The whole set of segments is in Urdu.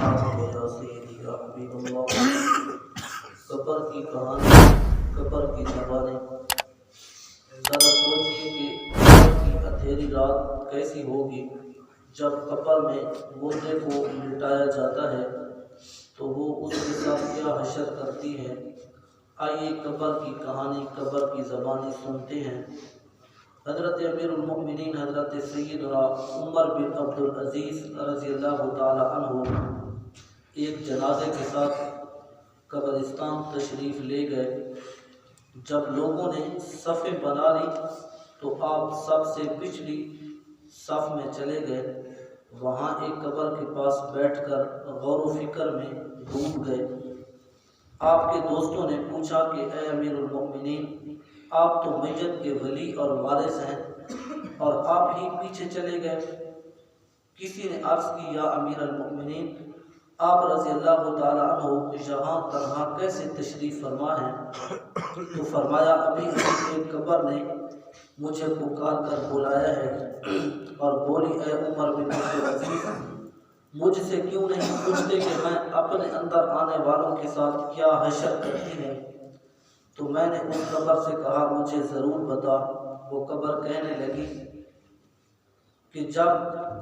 مرحبا یا سیدی یا حبیب اللہ۔ قبر کی کہانی، قبر کی زبانیں۔ ذرا سوچیے کہ قبر کی اندھیری رات کیسی ہوگی جب قبر میں مردے کو لٹایا جاتا ہے تو وہ اس کے ساتھ کیا حشر کرتی ہے۔ آئیے قبر کی کہانی، قبر کی زبانیں سنتے ہیں۔ حضرت امیر المؤمنین حضرت سیدنا عمر بن عبدالعزیز رضی اللہ تعالی عنہ ایک جنازے کے ساتھ قبرستان تشریف لے گئے۔ جب لوگوں نے صفیں بنا لی تو آپ سب سے پچھلی صف میں چلے گئے۔ وہاں ایک قبر کے پاس بیٹھ کر غور و فکر میں ڈوب گئے۔ آپ کے دوستوں نے پوچھا کہ اے امیر المؤمنین، آپ تو میت کے ولی اور وارث ہیں اور آپ ہی پیچھے چلے گئے۔ کسی نے عرض کی یا امیر المؤمنین، آپ رضی اللہ تعالیٰ عنہ یہاں تنہا کیسے تشریف فرما ہیں؟ تو فرمایا ابھی ایک قبر نے مجھے پکار کر بلایا ہے اور بولی اے عمر بن عبدالعزیز، مجھ سے کیوں نہیں پوچھتے کہ میں اپنے اندر آنے والوں کے ساتھ کیا حشر کرتی ہے؟ تو میں نے اس قبر سے کہا مجھے ضرور بتا۔ وہ قبر کہنے لگی کہ جب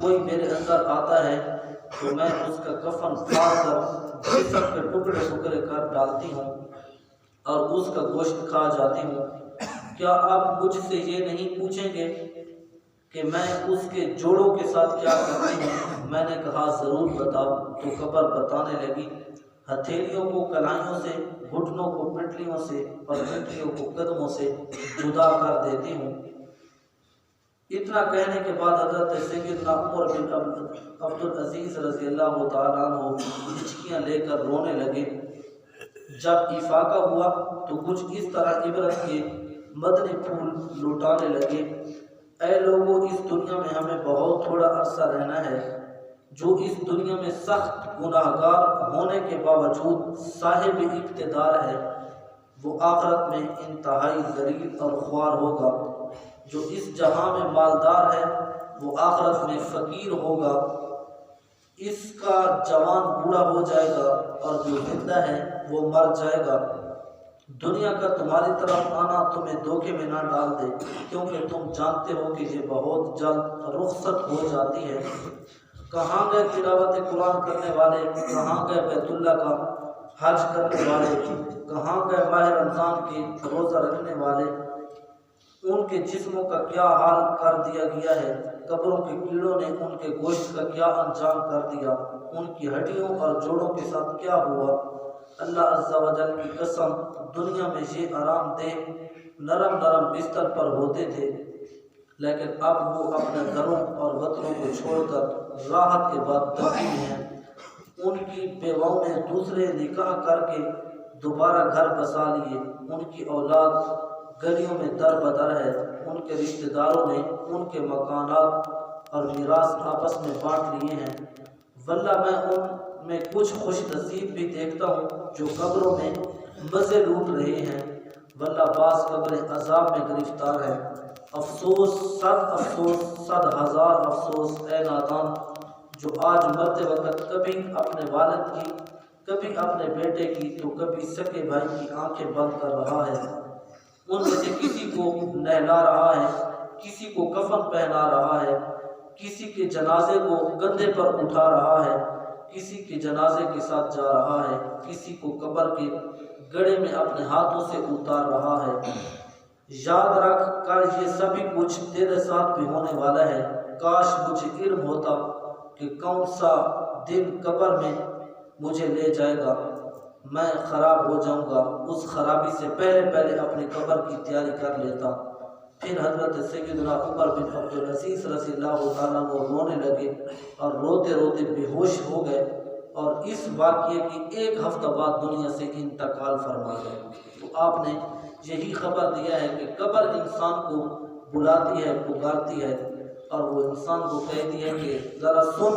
کوئی میرے اندر آتا ہے تو میں اس کا کفن پھاڑ کر جسم کے ٹکڑے ٹکڑے کر ڈالتی ہوں اور اس کا گوشت کھا جاتی ہوں۔ کیا آپ مجھ سے یہ نہیں پوچھیں گے کہ میں اس کے جوڑوں کے ساتھ کیا کرتی ہوں؟ میں نے کہا ضرور بتاؤ۔ تو قبر بتانے لگی ہتھیلیوں کو کلائیوں سے، گھٹنوں کو پٹلیوں سے اور پٹلیوں کو قدموں سے جدا کر دیتی ہوں۔ اتنا کہنے کے بعد حضرت سیدنا عمر بن عبدالعزیز رضی اللہ تعالیٰ عنہ ہچکیاں لے کر رونے لگے۔ جب افاقہ ہوا تو کچھ اس طرح عبرت کے مدنی پھول لٹانے لگے۔ اے لوگوں، اس دنیا میں ہمیں بہت تھوڑا عرصہ رہنا ہے۔ جو اس دنیا میں سخت گناہگار ہونے کے باوجود صاحب اقتدار ہے وہ آخرت میں انتہائی ذلیل اور خوار ہوگا۔ جو اس جہاں میں مالدار ہے وہ آخرت میں فقیر ہوگا۔ اس کا جوان بوڑھا ہو جائے گا اور جو زندہ ہے وہ مر جائے گا۔ دنیا کا تمہاری طرف آنا تمہیں دھوکے میں نہ ڈال دے، کیونکہ تم جانتے ہو کہ یہ بہت جلد رخصت ہو جاتی ہے۔ کہاں گئے تلاوت قرآن کرنے والے؟ کہاں گئے بیت اللہ کا حج کرنے والے؟ کہاں گئے ماہ رمضان کے روزہ رکھنے والے؟ ان کے جسموں کا کیا حال کر دیا گیا ہے؟ قبروں کے کیڑوں نے ان کے گوشت کا کیا انجام کر دیا؟ ان کی ہڈیوں اور جوڑوں کے ساتھ کیا ہوا؟ اللہ عز و جل کی قسم، دنیا میں یہ آرام دہ نرم نرم بستر پر ہوتے تھے، لیکن اب وہ اپنے گھروں اور وطنوں کو چھوڑ کر راحت کے بعد دفین ہیں۔ ان کی بیواؤں نے دوسرے نکاح کر کے دوبارہ گھر بسا لیے۔ ان کی اولاد گلیوں میں در بدر ہے۔ ان کے رشتہ داروں نے ان کے مکانات اور میراث آپس میں بانٹ لیے ہیں۔ واللہ میں ان میں کچھ خوش نصیب بھی دیکھتا ہوں جو قبروں میں مزے لوٹ رہے ہیں، واللہ بعض قبریں عذاب میں گرفتار ہیں۔ افسوس، صد ہزار افسوس اے نادان جو آج مرتے وقت کبھی اپنے والد کی، کبھی اپنے بیٹے کی تو کبھی سکے بھائی کی آنکھیں بند کر رہا ہے۔ ان میں سے کسی کو نہلا رہا ہے، کسی کو کفن پہنا رہا ہے، کسی کے جنازے کو کندھے پر اٹھا رہا ہے، کسی کے جنازے کے ساتھ جا رہا ہے، کسی کو قبر کے گڑھے میں اپنے ہاتھوں سے اتار رہا ہے۔ یاد رکھ کر یہ سبھی کچھ تیرے ساتھ بھی ہونے والا ہے۔ کاش مجھے علم ہوتا کہ کون سا دن قبر میں مجھے لے جائے گا، میں خراب ہو جاؤں گا۔ اس خرابی سے پہلے اپنی قبر کی تیاری کر لیتا۔ پھر حضرت سیدنا عمر بن عبدالعزیز رضی اللہ تعالیٰ وہ رونے لگے اور روتے روتے بے ہوش ہو گئے اور اس واقعے کی ایک ہفتہ بعد دنیا سے انتقال فرما گئے۔ تو آپ نے یہی خبر دیا ہے کہ قبر انسان کو بلاتی ہے، پکارتی ہے اور وہ انسان کو کہتی ہے کہ ذرا سن،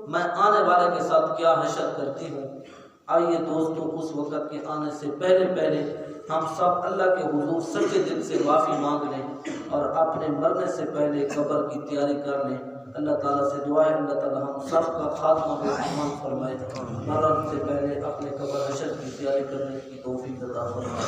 میں آنے والے کے ساتھ کیا حشر کرتی ہوں۔ آئیے دوستو، اس وقت کے آنے سے پہلے ہم سب اللہ کے حضور سچے دل سے معافی مانگ لیں اور اپنے مرنے سے پہلے قبر کی تیاری کر لیں۔ اللہ تعالیٰ سے دعا ہے اللہ تعالیٰ ہم سب کا خاتمہ ایمان فرمائے۔ مرن سے پہلے اپنے قبر حشر کی تیاری کرنے کی توفیق عطا فرما